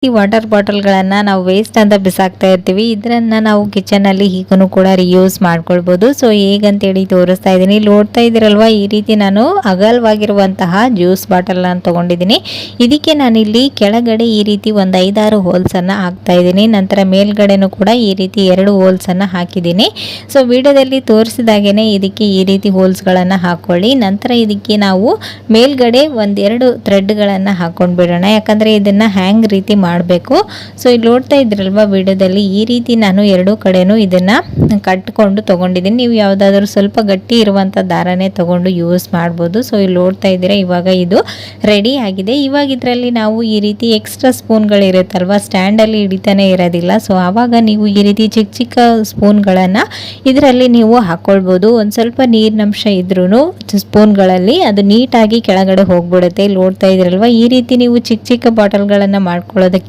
ಈ ವಾಟರ್ ಬಾಟಲ್ಗಳನ್ನು ನಾವು ವೇಸ್ಟ್ ಅಂತ ಬಿಸಾಕ್ತಾ ಇರ್ತೀವಿ. ಇದನ್ನು ನಾವು ಕಿಚನಲ್ಲಿ ಹೀಗೂ ಕೂಡ ರಿಯೂಸ್ ಮಾಡ್ಕೊಳ್ಬೋದು. ಸೊ ಹೇಗಂತೇಳಿ ತೋರಿಸ್ತಾ ಇದ್ದೀನಿ. ನೋಡ್ತಾ ಇದ್ದೀರಲ್ವ, ಈ ರೀತಿ ನಾನು ಅಗಲವಾಗಿರುವಂತಹ ಜ್ಯೂಸ್ ಬಾಟಲ್ನ ತೊಗೊಂಡಿದ್ದೀನಿ. ಇದಕ್ಕೆ ನಾನಿಲ್ಲಿ ಕೆಳಗಡೆ ಈ ರೀತಿ ಒಂದು 5-6 ಹೋಲ್ಸನ್ನು ಹಾಕ್ತಾ ಇದ್ದೀನಿ. ನಂತರ ಮೇಲ್ಗಡೆನೂ ಕೂಡ ಈ ರೀತಿ 2 ಹೋಲ್ಸನ್ನು ಹಾಕಿದ್ದೀನಿ. ಸೊ ವಿಡಿಯೋದಲ್ಲಿ ತೋರಿಸಿದಾಗೇ ಇದಕ್ಕೆ ಈ ರೀತಿ ಹೋಲ್ಸ್ಗಳನ್ನು ಹಾಕ್ಕೊಳ್ಳಿ. ನಂತರ ಇದಕ್ಕೆ ನಾವು ಮೇಲ್ಗಡೆ 1-2 ಥ್ರೆಡ್ಗಳನ್ನು ಹಾಕ್ಕೊಂಡು ಬಿಡೋಣ, ಯಾಕಂದರೆ ಇದನ್ನು ಹ್ಯಾಂಗ್ ರೀತಿ ಮಾಡಬೇಕು. ಸೊ ಇಲ್ಲಿ ನೋಡ್ತಾ ಇದ್ರಲ್ವಾ ವಿಡಿಯೋದಲ್ಲಿ, ಈ ರೀತಿ ನಾನು 2 ಕಡೆನೂ ಇದನ್ನು ಕಟ್ಕೊಂಡು ತೊಗೊಂಡಿದ್ದೀನಿ. ನೀವು ಯಾವುದಾದ್ರೂ ಸ್ವಲ್ಪ ಗಟ್ಟಿ ಇರುವಂಥ ದಾರನೇ ತೊಗೊಂಡು ಯೂಸ್ ಮಾಡ್ಬೋದು. ಸೊ ಇಲ್ಲಿ ನೋಡ್ತಾ ಇದ್ದೀರಾ, ಇವಾಗ ಇದು ರೆಡಿ ಆಗಿದೆ. ಇವಾಗ ಇದರಲ್ಲಿ ನಾವು ಈ ರೀತಿ ಎಕ್ಸ್ಟ್ರಾ ಸ್ಪೂನ್ಗಳಿರುತ್ತಲ್ವ, ಸ್ಟ್ಯಾಂಡಲ್ಲಿ ಹಿಡಿತಾನೆ ಇರೋದಿಲ್ಲ. ಸೊ ಆವಾಗ ನೀವು ಈ ರೀತಿ ಚಿಕ್ಕ ಚಿಕ್ಕ ಸ್ಪೂನ್ಗಳನ್ನು ಇದರಲ್ಲಿ ನೀವು ಹಾಕ್ಕೊಳ್ಬೋದು. ಒಂದು ಸ್ವಲ್ಪ ನೀರಿನಂಶ ಇದ್ರೂ ಸ್ಪೂನ್ಗಳಲ್ಲಿ ಅದು ನೀಟಾಗಿ ಕೆಳಗಡೆ ಹೋಗ್ಬಿಡುತ್ತೆ. ಇಲ್ಲಿ ನೋಡ್ತಾ ಇದ್ರಲ್ವ, ಈ ರೀತಿ ನೀವು ಚಿಕ್ಕ ಚಿಕ್ಕ ಬಾಟಲ್ಗಳನ್ನು ಮಾಡ್ಕೊಳ್ಳೋದಕ್ಕೆ